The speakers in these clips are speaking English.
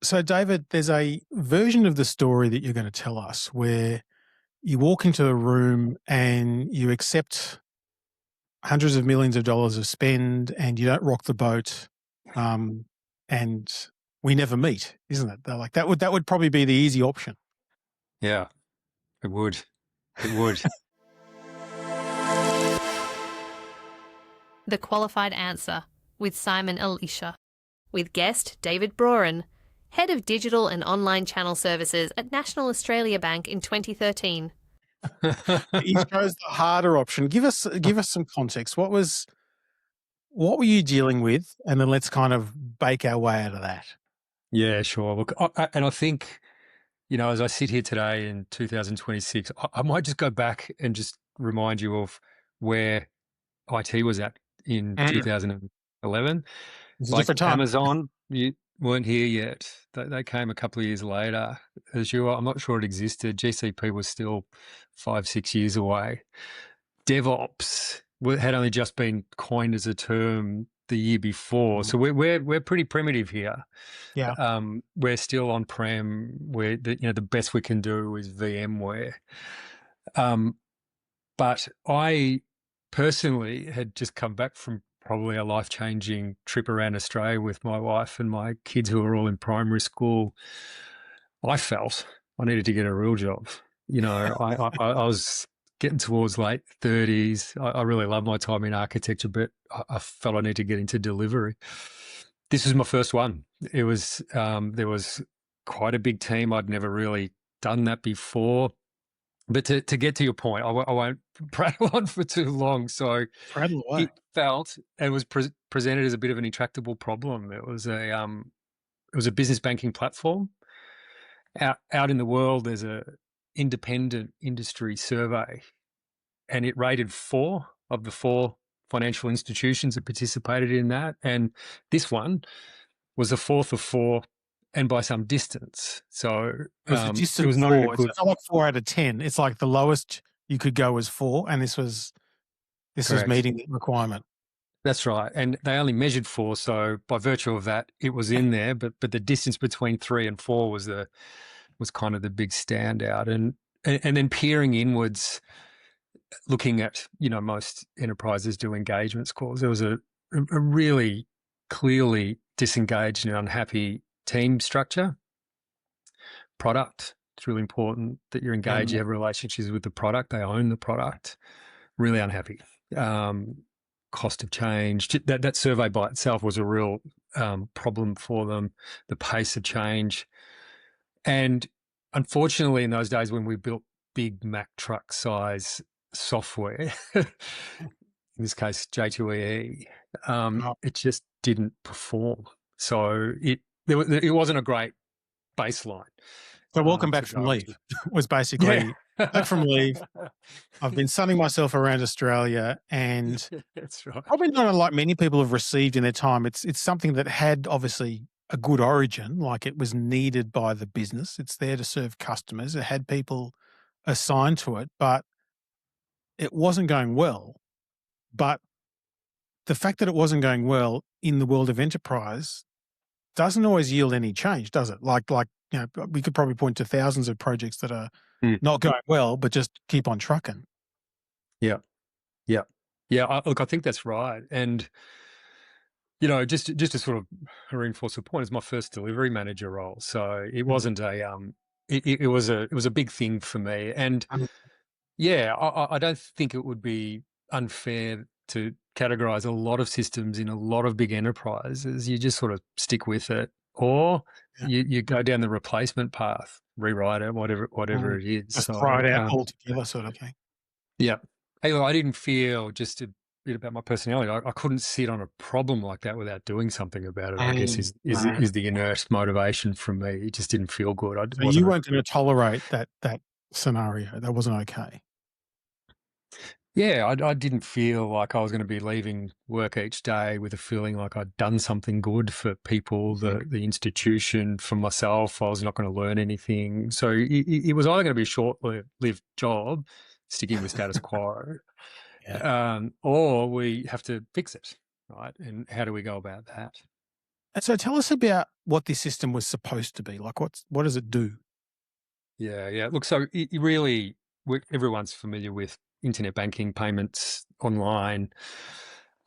So, David, there's a version of the story that you're going to tell us where you walk into a room and you accept hundreds of millions of dollars of spend and you don't rock the boat, and we never meet, isn't it? They're like that would probably be the easy option. Yeah, it would. It would. The Qualified Answer with Simon Elisha, with guest David Broeren, Head of Digital and Online Channel Services at National Australia Bank in 2013. You chose the harder option. Give us some context. What were you dealing with, and then let's kind of bake our way out of that. Yeah, sure. Look, and I think, as I sit here today in 2026, I might just go back and just remind you of where IT was at in 2011. It's a Like different time. Amazon, you weren't here yet. They came a couple of years later. Azure, I'm not sure it existed. GCP was still 5-6 years away. DevOps had only just been coined as a term the year before, so we're pretty primitive here. Yeah. We're still on prem. Where the best we can do is VMware. But I personally had just come back from probably a life-changing trip around Australia with my wife and my kids who are all in primary school. I felt I needed to get a real job. I was getting towards late 30s. I really loved my time in architecture, but I felt I needed to get into delivery. This was my first one. It was there was quite a big team. I'd never really done that before. But to get to your point, I won't prattle on for too long. So Prattle away. it felt and was presented as a bit of an intractable problem. It was a business banking platform. Out in the world, there's a independent industry survey, and it rated 4 of the 4 financial institutions that participated in that, and this one was the 4th of 4, and by some distance. So It was a distant it was not in a 4. good. It's not like 4 out of 10. It's like the lowest you could go was 4, and this was Correct. meeting the requirement. That's right, and they only measured 4, so by virtue of that, it was in there. But the distance between 3 and 4 was kind of the big standout, and then peering inwards, looking at most enterprises do engagement scores. There was a really clearly disengaged and unhappy team structure. Product, it's really important that you're engaged. You have relationships with the product. They own the product. Really unhappy. Cost of change. That survey by itself was a real problem for them. The pace of change, and unfortunately, in those days when we built big Mack truck size software, in this case J2EE, it just didn't perform. So it wasn't a great baseline. So welcome back from leave was basically back from leave. I've been sunning myself around Australia, and that's right. Probably not unlike many people have received in their time. It's something that had obviously a good origin, like it was needed by the business. It's there to serve customers. It had people assigned to it, but it wasn't going well. But the fact that it wasn't going well in the world of enterprise doesn't always yield any change, does it? Like we could probably point to thousands of projects that are not going well, but just keep on trucking. Yeah. Look, I think that's right, and just to sort of reinforce the point, it's my first delivery manager role, so it wasn't a it was a big thing for me, and I don't think it would be unfair to categorize a lot of systems in a lot of big enterprises. You just sort of stick with it, or you go down the replacement path, rewrite it, whatever it is. Just so, throw it out altogether, sort of thing. Yeah. Hey, look, I didn't feel, just a bit about my personality, I couldn't sit on a problem like that without doing something about it, I guess is the inert motivation from me. It just didn't feel good. So you weren't going to tolerate that scenario. That wasn't okay. Yeah, I didn't feel like I was going to be leaving work each day with a feeling like I'd done something good for people, the institution, for myself. I was not going to learn anything. So it was either going to be a short-lived job, sticking with status quo, or we have to fix it, right? And how do we go about that? And so tell us about what this system was supposed to be. Like what does it do? Yeah. Look, so it really, everyone's familiar with internet banking, payments online,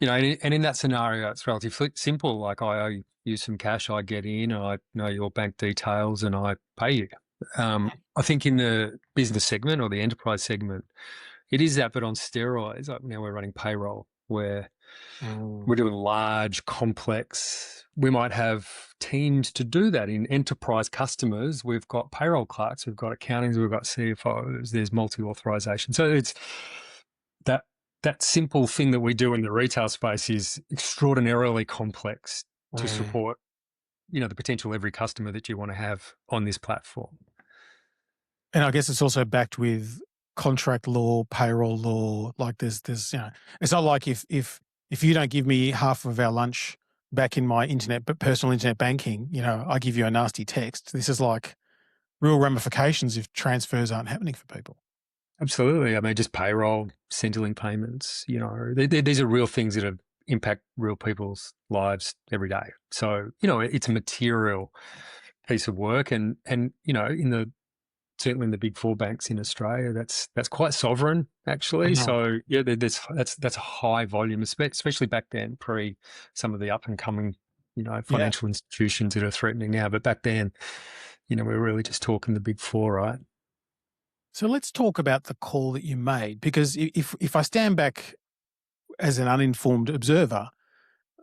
and in that scenario, it's relatively simple. Like I owe you some cash, I get in, I know your bank details, and I pay you. I think in the business segment or the enterprise segment, it is that, but on steroids. Like now we're running payroll where we're doing large, complex. We might have teams to do that. In enterprise customers, we've got payroll clerks, we've got accountants, we've got CFOs, there's multi-authorization. So it's that simple thing that we do in the retail space is extraordinarily complex to support, the potential every customer that you want to have on this platform. And I guess it's also backed with contract law, payroll law. Like there's it's not like if you don't give me half of our lunch back in my personal internet banking, I give you a nasty text. This is like real ramifications if transfers aren't happening for people. Absolutely. I mean, just payroll, Centrelink payments, these are real things that impact real people's lives every day. So, it's a material piece of work and certainly in the big four banks in Australia, that's quite sovereign actually. So yeah, that's a high volume, especially back then, pre some of the up and coming, financial institutions that are threatening now. But back then, we're really just talking the big four, right? So let's talk about the call that you made, because if I stand back as an uninformed observer,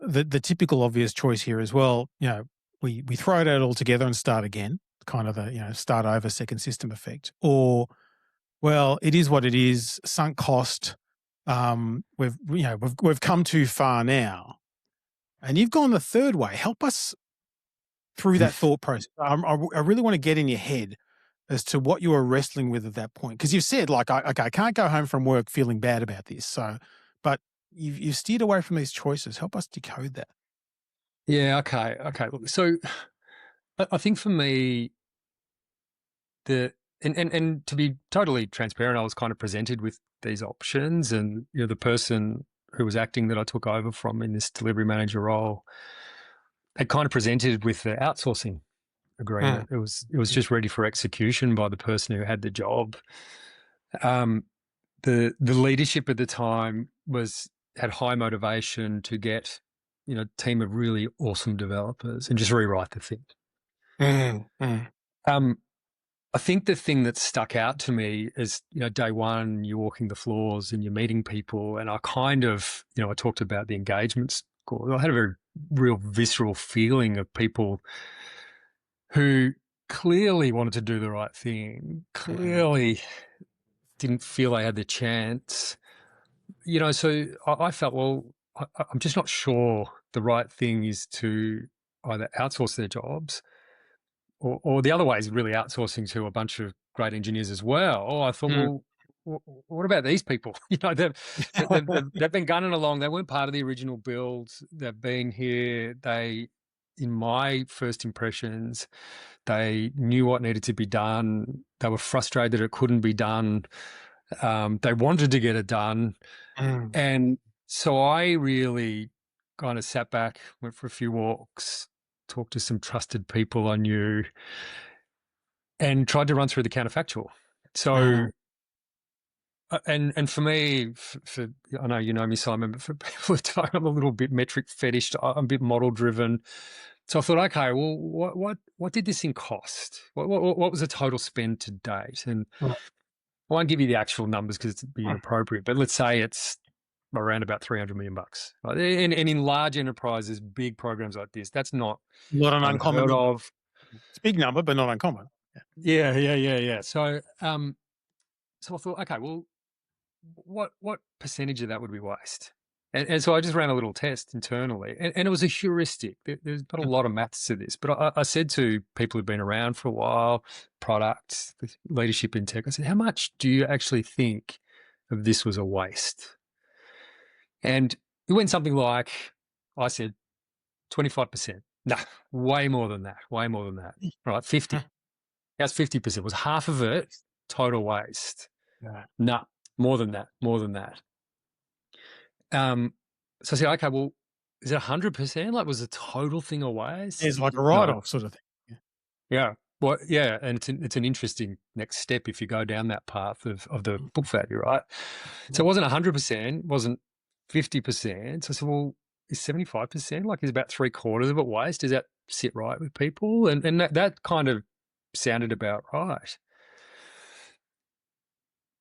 the typical obvious choice here as well, we throw it out all together and start again, kind of the start over second system effect, or well, it is what it is, sunk cost. We've come too far now, and you've gone the third way. Help us through that thought process. I really want to get in your head as to what you were wrestling with at that point, because you've said like, I can't go home from work feeling bad about this. So, but you've steered away from these choices. Help us decode that. Yeah. Okay. Look, so I think for me, and to be totally transparent, I was kind of presented with these options, and the person who was acting that I took over from in this delivery manager role had kind of presented with the outsourcing agreement. It was just ready for execution by the person who had the job. The leadership at the time had high motivation to get a team of really awesome developers and just rewrite the thing. I think the thing that stuck out to me is, day one, you're walking the floors and you're meeting people. And I kind of, I talked about the engagement score. I had a very real visceral feeling of people who clearly wanted to do the right thing, clearly didn't feel they had the chance. So I felt, well, I'm just not sure the right thing is to either outsource their jobs or the other way is really outsourcing to a bunch of great engineers as well. Oh, I thought, well, what about these people? They've been gunning along. They weren't part of the original build. They've been here. In my first impressions, they knew what needed to be done. They were frustrated that it couldn't be done. They wanted to get it done. And so I really kind of sat back, went for a few walks, talked to some trusted people I knew, and tried to run through the counterfactual. So, and for me, I know you know me, Simon, but for people at the time, I'm a little bit metric fetish. I'm a bit model driven. So I thought, okay, well, what did this thing cost? What was the total spend to date? And I won't give you the actual numbers because it'd be inappropriate, but let's say it's around about $300 million. Right? And in large enterprises, big programs like this, that's not an uncommon unheard number. of. It's a big number, but not uncommon. Yeah. So, so I thought, okay, well, what percentage of that would we waste? And so I just ran a little test internally, and it was a heuristic. There's not a lot of maths to this, but I said to people who've been around for a while, product, leadership in tech, I said, how much do you actually think of this was a waste? And it went something like, I said, 25%. No, way more than that. Right, 50. That's 50%. Was half of it total waste? No, more than that. So I said, okay, well, is it 100%? Like, was the total thing a waste? It's like a No. write-off sort of thing. Yeah. Yeah. Well, yeah, and it's an interesting next step if you go down that path of the book value, right? So it wasn't 100%, wasn't 50%. So I said, well, is 75%, like, is about 3/4 of it waste? Does that sit right with people? And that kind of sounded about right.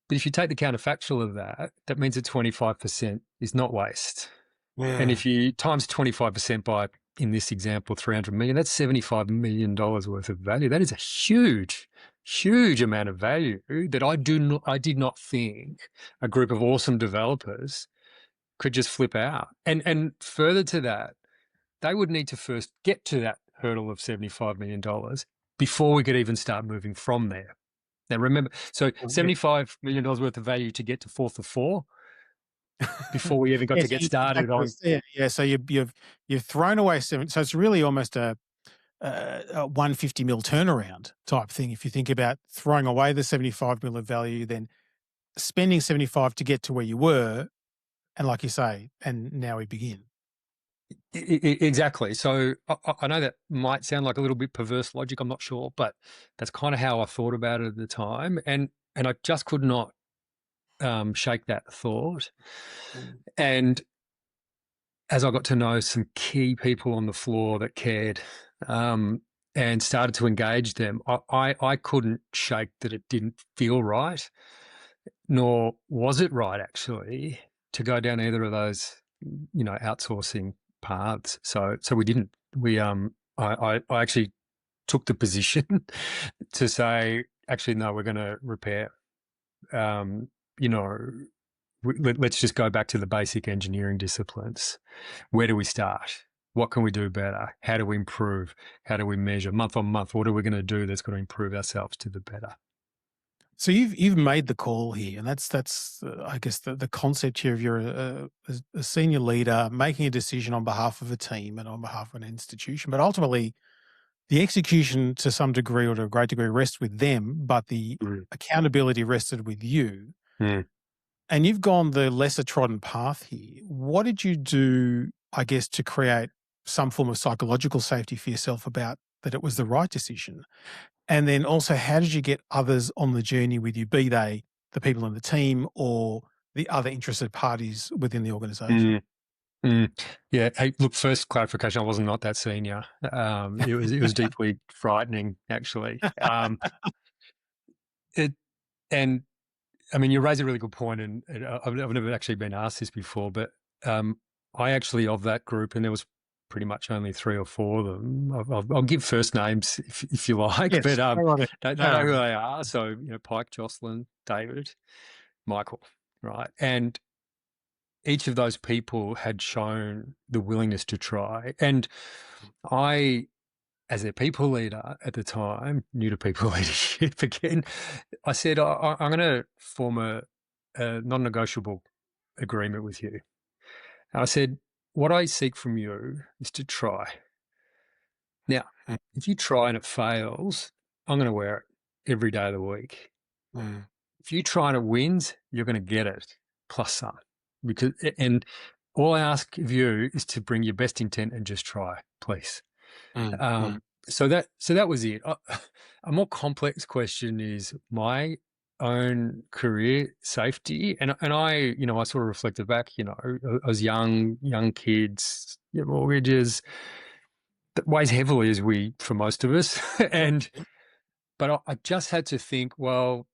But if you take the counterfactual of that, that means that 25% is not waste. And if you times 25% by, in this example, 300 million, that's $75 million worth of value. That is a huge, huge amount of value that I did not think a group of awesome developers could just flip out. And further to that, they would need to first get to that hurdle of $75 million before we could even start moving from there. Now remember, so $75 million worth of value to get to fourth of four before we even got Yeah, to so get started on. so you've thrown away seven. So it's really almost a 150 mil turnaround type thing. If you think about throwing away the 75 mil of value, then spending 75 to get to where you were, and like you say, and now we begin. Exactly. So I know that might sound like a little bit perverse logic. I'm not sure, but that's kind of how I thought about it at the time, and I just could not shake that thought. And as I got to know some key people on the floor that cared, and started to engage them, I couldn't shake that it didn't feel right, nor was it right actually to go down either of those, outsourcing paths. So we didn't. I actually took the position to say, actually, no, we're going to repair. Let's just go back to the basic engineering disciplines. Where do we start? What can we do better? How do we improve? How do we measure month on month? What are we going to do that's going to improve ourselves to the better? So you've made the call here, and that's I guess the concept here of you're a senior leader making a decision on behalf of a team and on behalf of an institution, but ultimately the execution to some degree or to a great degree rests with them, but the accountability rested with you. And you've gone the lesser trodden path here. What did you do, I guess, to create some form of psychological safety for yourself about that it was the right decision? And then also, how did you get others on the journey with you, be they the people in the team or the other interested parties within the organisation? Yeah. Hey, look, first clarification, I was not that senior. It was deeply frightening, actually. I mean, you raise a really good point, and I've never actually been asked this before, but I actually, of that group, and there was pretty much only 3 or 4 of them. I'll give first names if you like, Yes, but they know who no. they are. So, Pike, Jocelyn, David, Michael, right? And each of those people had shown the willingness to try. And I, as their people leader at the time, new to people leadership again, I said, I'm going to form a non-negotiable agreement with you. And I said, what I seek from you is to try. Now, if you try and it fails, I'm going to wear it every day of the week. If you try and it wins, you're going to get it plus some. And all I ask of you is to bring your best intent and just try, please. So that was it. A more complex question is my own career safety, and I I sort of reflected back. I was young kids, mortgages, that weighs heavily for most of us, but I just had to think, well,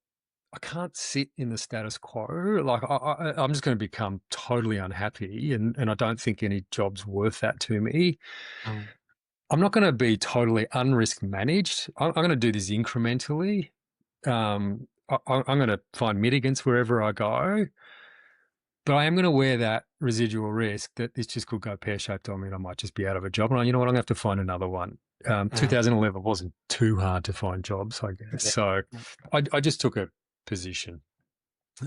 I can't sit in the status quo. Like I'm just going to become totally unhappy, and I don't think any job's worth that to me. I'm not going to be totally unrisk managed. I'm going to do this incrementally. I'm going to find mitigants wherever I go, but I am going to wear that residual risk that this just could go pear-shaped on me and I might just be out of a job. And you know what? I'm going to have to find another one. 2011 wasn't too hard to find jobs, I guess. So I just took a position.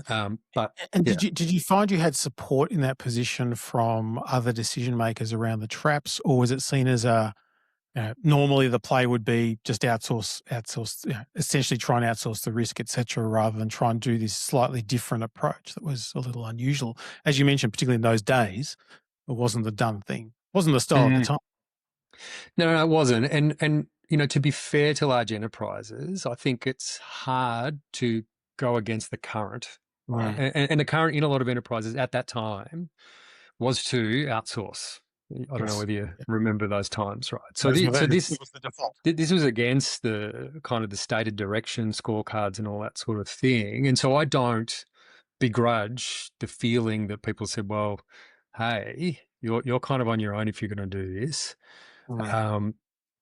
But did you find you had support in that position from other decision makers around the traps, or was it seen as normally the play would be just outsource, essentially try and outsource the risk, etc., rather than try and do this slightly different approach that was a little unusual, as you mentioned, particularly in those days, it wasn't the done thing. Wasn't the style at the Mm. time. No, it wasn't. And to be fair to large enterprises, I think it's hard to go against the current, right? And the current in a lot of enterprises at that time was to outsource. I don't know Yes. whether you remember those times, right? So, Those were so it this was the default. this was against the kind of the stated direction, scorecards, and all that sort of thing. And so I don't begrudge the feeling that people said, "Well, hey, you're kind of on your own if you're going to do this." Um,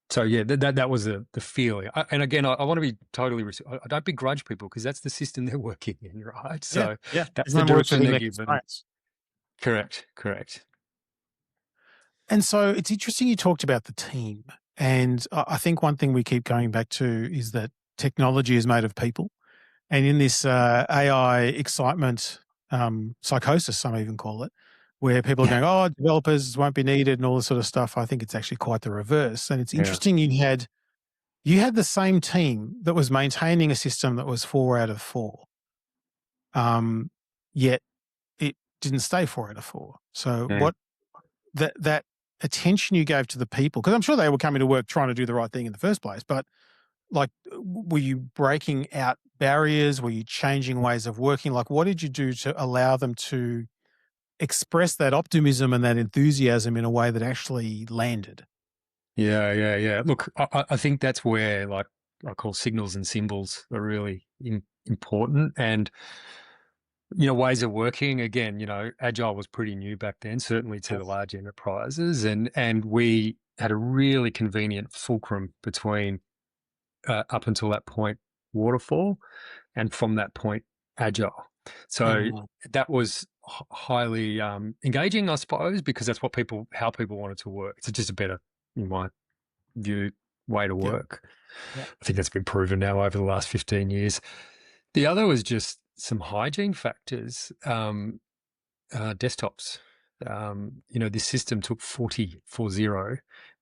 so yeah, that was the feeling. And again, I want to be totally. I don't begrudge people because that's the system they're working in, right? So Yeah. that's the Everyone works direction within they're their given. constraints. Correct. And so it's interesting you talked about the team. And I think one thing we keep going back to is that technology is made of people. And in this AI excitement, psychosis, some even call it, where people are going, oh, developers won't be needed and all this sort of stuff. I think it's actually quite the reverse. And it's interesting you had the same team that was maintaining a system that was 4 out of 4. Yet it didn't stay 4 out of 4. So what that attention you gave to the people, because I'm sure they were coming to work trying to do the right thing in the first place, but like, were you breaking out barriers? Were you changing ways of working? Like, what did you do to allow them to express that optimism and that enthusiasm in a way that actually landed? Yeah. Look, I think that's where, like, I call signals and symbols are really important. And, ways of working, again, Agile was pretty new back then, certainly to the large enterprises. And we had a really convenient fulcrum between, up until that point, waterfall, and from that point, Agile. So that was highly engaging, I suppose, because that's how people wanted to work. It's just a better, in my view, way to work. Yeah. I think that's been proven now over the last 15 years. The other was just some hygiene factors. Desktops. This system took 40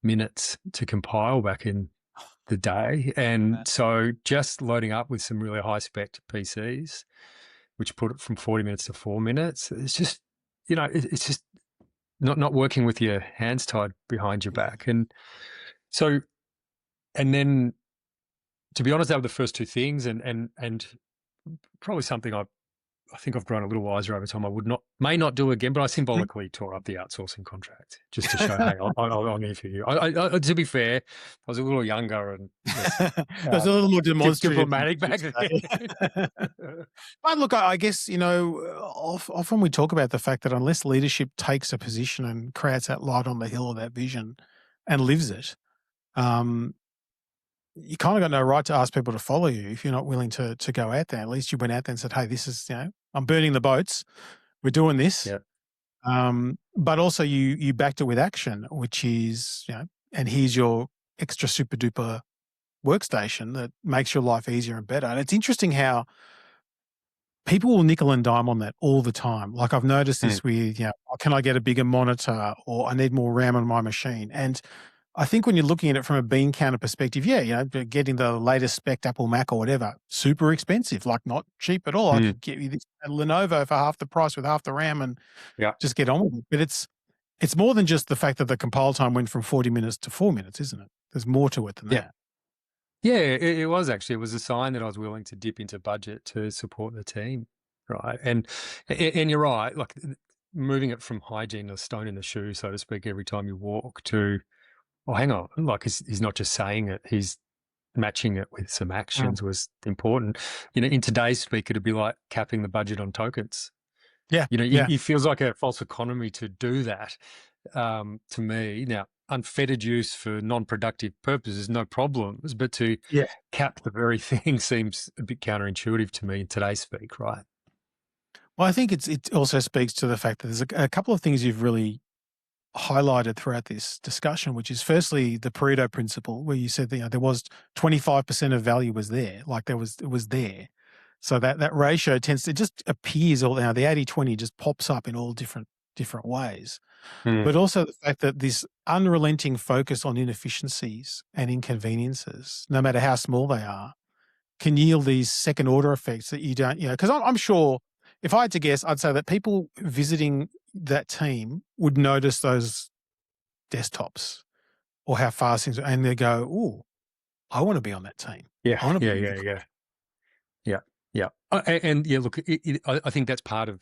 minutes to compile back in the day. And so just loading up with some really high spec PCs, which put it from 40 minutes to 4 minutes, it's just, it's just not working with your hands tied behind your back. And so, and then, to be honest, that were the first two things, and probably something I think I've grown a little wiser over time. I may not do again, but I symbolically tore up the outsourcing contract just to show, hey, I'm here for you. To be fair, I was a little younger and it was a little more demonstrative, diplomatic back then. But look, I guess, often we talk about the fact that unless leadership takes a position and creates that light on the hill of that vision and lives it, you kind of got no right to ask people to follow you if you're not willing to go out there. At least you went out there and said, hey, this is, I'm burning the boats. We're doing this. Yeah. But also you backed it with action, which is, and here's your extra super duper workstation that makes your life easier and better. And it's interesting how people will nickel and dime on that all the time. Like, I've noticed this with, can I get a bigger monitor, or I need more RAM on my machine? And I think when you're looking at it from a bean counter perspective, getting the latest spec Apple Mac or whatever, super expensive, like not cheap at all. I could get you this Lenovo for half the price with half the RAM and just get on with it. But it's more than just the fact that the compile time went from 40 minutes to 4 minutes, isn't it? There's more to it than that. Yeah, it was actually. It was a sign that I was willing to dip into budget to support the team, right? And you're right, like moving it from hygiene, a stone in the shoe, so to speak, every time you walk, to, oh, hang on, like he's not just saying it, he's matching it with some actions was important. In today's speak, it'd be like capping the budget on tokens. Yeah. It feels like a false economy to do that, to me. Now, unfettered use for non-productive purposes, no problems, but to cap the very thing seems a bit counterintuitive to me in today's speak, right? Well, I think it also speaks to the fact that there's a couple of things you've really highlighted throughout this discussion, which is firstly the Pareto principle, where you said that there was 25% of value was there, like it was there. So that ratio just appears all now. The 80-20 just pops up in all different ways. But also the fact that this unrelenting focus on inefficiencies and inconveniences, no matter how small they are, can yield these second order effects that you don't, because I'm sure if I had to guess, I'd say that people visiting that team would notice those desktops or how fast things are, and they go, "Ooh, I want to be on that team. Yeah, I want to be yeah, in yeah, that." yeah, yeah, yeah. And yeah, look, I think that's part of.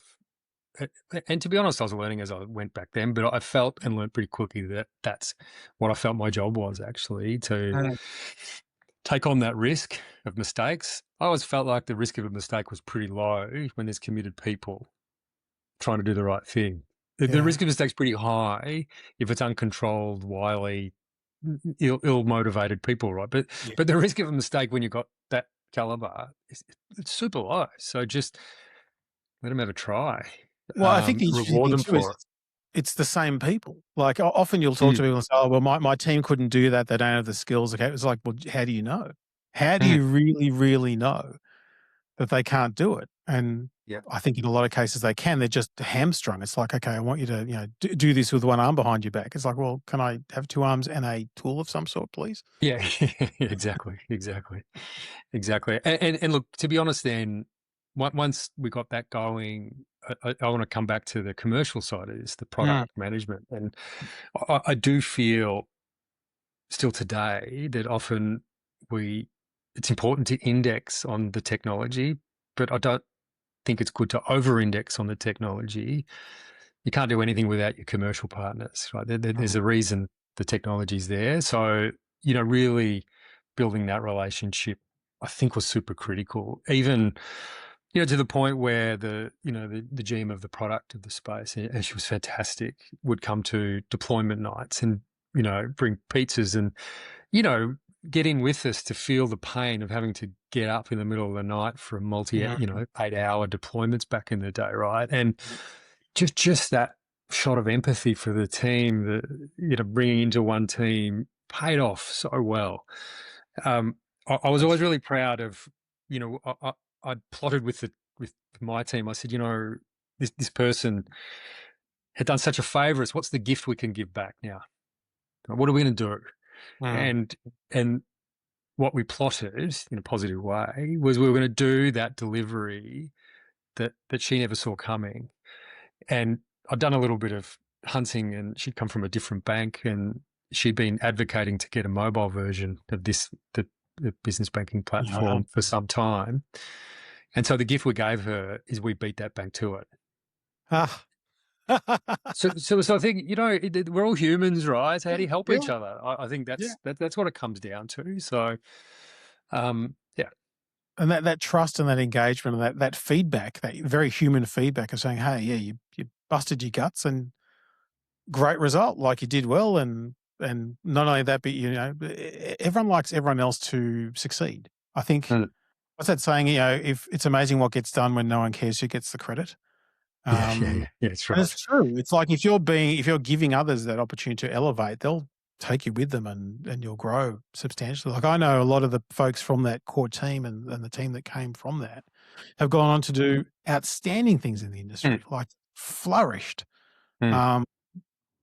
And to be honest, I was learning as I went back then, but I felt and learned pretty quickly that that's what I felt my job was, actually, to Mm. take on that risk of mistakes. I always felt like the risk of a mistake was pretty low when there's committed people trying to do the right thing. The Yeah. risk of mistake's pretty high if it's uncontrolled, wily, ill-motivated people, right? Yeah. But the risk of a mistake when you've got that caliber it's super low. So just let them have a try. Well, I think the interesting Reward thing them too is for it's the same people. Like often you'll it. talk to people and say, "Oh, well, my team couldn't do that. They don't have the skills." Okay, it's like, well, how do you know? How do Mm. you really, really know that they can't do it? And Yeah. I think in a lot of cases they can. They're just hamstrung. It's like, okay, I want you to, do this with one arm behind your back. It's like, well, can I have two arms and a tool of some sort, please? Yeah, exactly. And look, to be honest, then once we got that going, I want to come back to the commercial side of this, the Mm. product management, and I do feel still today that often it's important to index on the technology, but I don't think it's good to over-index on the technology. You can't do anything without your commercial partners, right? There's Mm. a reason the technology's there. So, really building that relationship, I think, was super critical. Even, to the point where the GM of the product of the space, and she was fantastic, would come to deployment nights and, bring pizzas and, get in with us to feel the pain of having to get up in the middle of the night for a Mm. 8-hour deployments back in the day, right? And just that shot of empathy for the team that bringing into one team paid off so well. I was always really proud of I plotted with my team. I said, this person had done such a favour. What's the gift we can give back now? What are we going to do? Mm. And what we plotted in a positive way was we were going to do that delivery that she never saw coming. And I'd done a little bit of hunting, and she'd come from a different bank, and she'd been advocating to get a mobile version of the business banking Yeah. platform for some time. And so the gift we gave her is we beat that bank to it. Ah. So I think, we're all humans, right? So how do you help Yeah. each other? I think Yeah. that's what it comes down to. So, yeah. And that trust and that engagement and that feedback, that very human feedback of saying, "Hey, yeah, you busted your guts and great result, like you did well." And not only that, but everyone likes everyone else to succeed. I think Mm. what's that saying? If it's amazing what gets done when no one cares who gets the credit. Yeah, it's And it's right. true. It's like if you're giving others that opportunity to elevate, they'll take you with them and you'll grow substantially. Like I know a lot of the folks from that core team and the team that came from that have gone on to do outstanding things in the Mm. industry, like flourished, Mm. um,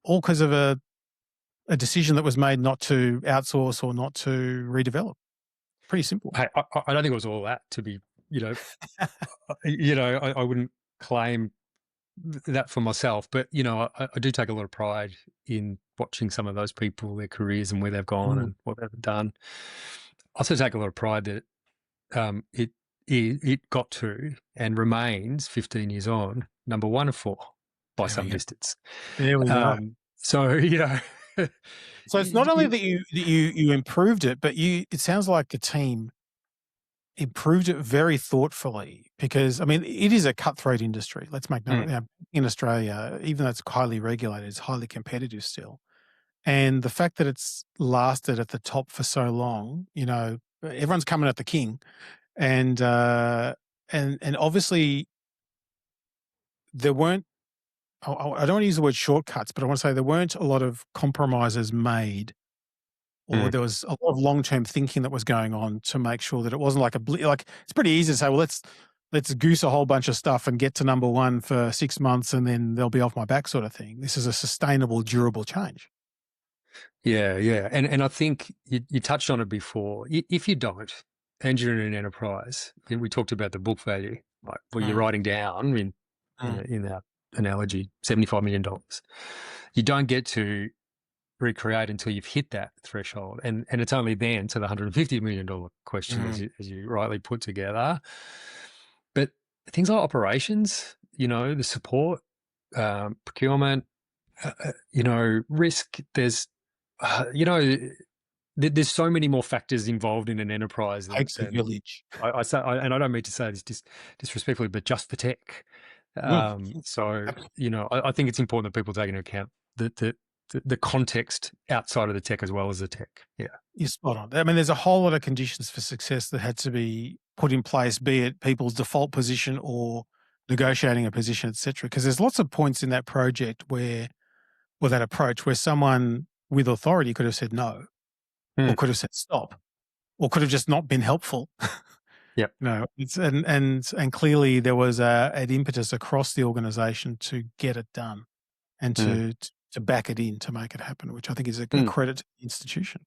all because of a decision that was made not to outsource or not to redevelop. Pretty simple. I don't think it was all that to be, I wouldn't claim that for myself, but I do take a lot of pride in watching some of those people, their careers and where they've gone Mm. and what they've done. I also take a lot of pride that it got to and remains 15 years on number 1 of 4 by There we some go. distance. There we go. So So it's not only that you improved it, but it sounds like the team improved it very thoughtfully because, I mean, it is a cutthroat industry. Let's make no, in Australia, even though it's highly regulated, it's highly competitive still. And the fact that it's lasted at the top for so long, everyone's coming at the king, and obviously there weren't. I don't want to use the word shortcuts, but I want to say there weren't a lot of compromises made, or Mm. there was a lot of long-term thinking that was going on to make sure that it wasn't like like it's pretty easy to say, well, let's goose a whole bunch of stuff and get to number 1 for 6 months and then they'll be off my back sort of thing. This is a sustainable, durable change. Yeah. And I think you touched on it before. If you don't, and you're in an enterprise, and we talked about the book value, like well, you're Mm. writing down in that analogy, $75 million. You don't get to recreate until you've hit that threshold. And it's only then to the $150 million question, as you rightly put together. But things like operations, the support, procurement, risk, there's so many more factors involved in an enterprise Takes a than village. I say, and I don't mean to say this disrespectfully, but just the tech. So, I think it's important that people take into account the context outside of the tech as well as the tech. Yeah. You're spot on. I mean, there's a whole lot of conditions for success that had to be put in place, be it people's default position or negotiating a position, et cetera. Because there's lots of points in that project that approach where someone with authority could have said no, or could have said stop, or could have just not been helpful. Yep. It's and clearly there was an impetus across the organization to get it done and to back it in to make it happen, which I think is a credit to the institution.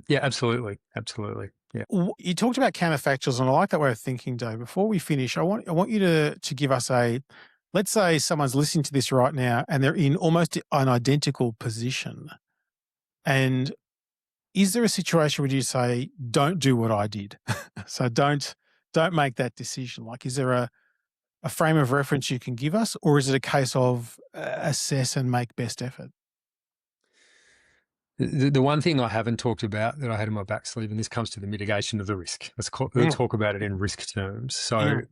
Yeah, absolutely. Absolutely. Yeah. You talked about counterfactuals, and I like that way of thinking, Dave. Before we finish, I want you to give us let's say someone's listening to this right now and they're in almost an identical position. And is there a situation where you say, don't do what I did? So don't make that decision. Like, is there a frame of reference you can give us, or is it a case of assess and make best effort? The one thing I haven't talked about that I had in my back sleeve, and this comes to the mitigation of the risk. Let's talk about it in risk terms. So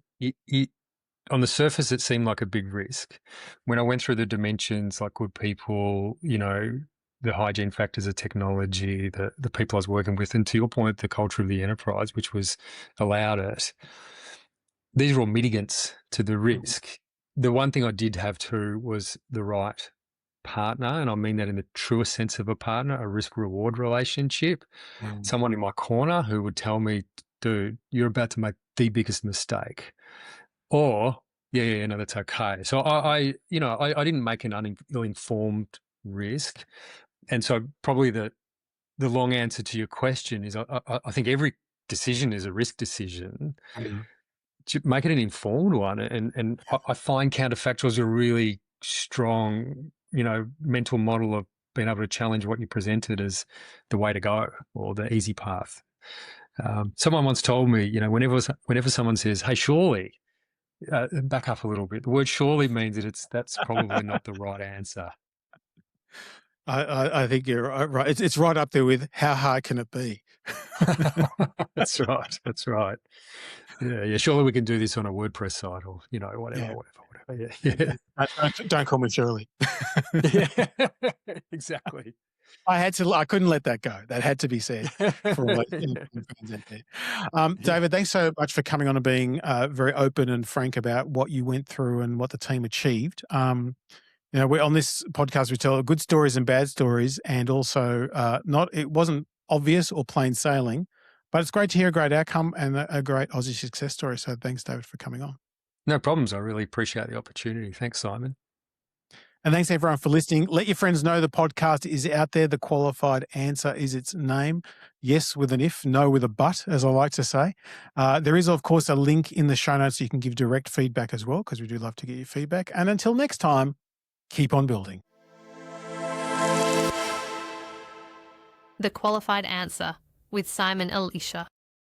on the surface, it seemed like a big risk. When I went through the dimensions, like good people, the hygiene factors of technology, the people I was working with, and to your point, the culture of the enterprise, which was allowed it. These are all mitigants to the risk. The one thing I did have too was the right partner, and I mean that in the truest sense of a partner, a risk-reward relationship. Someone in my corner who would tell me, dude, you're about to make the biggest mistake. Or, no, that's okay. So I didn't make an ill-informed risk. And so probably the long answer to your question is I think every decision is a risk decision. To make it an informed one. And I find counterfactuals a really strong, mental model of being able to challenge what you presented as the way to go or the easy path. Someone once told me, whenever someone says, hey, surely, back up a little bit. The word surely means that's probably not the right answer. I think you're right. It's right up there with how hard can it be? That's right. That's right. Yeah. Surely we can do this on a WordPress site or, whatever. Yeah. Don't call me Shirley. Yeah, exactly. I couldn't let that go. That had to be said. David, thanks so much for coming on and being very open and frank about what you went through and what the team achieved. We're on this podcast, we tell good stories and bad stories, and also it wasn't obvious or plain sailing, but it's great to hear a great outcome and a great Aussie success story. So thanks, David, for coming on. No problems. I really appreciate the opportunity. Thanks, Simon. And thanks everyone for listening. Let your friends know the podcast is out there. The Qualified Answer is its name. Yes with an if, no with a but, as I like to say. There is, of course, a link in the show notes so you can give direct feedback as well, because we do love to get your feedback. And until next time, keep on building. The Qualified Answer with Simon Elisha.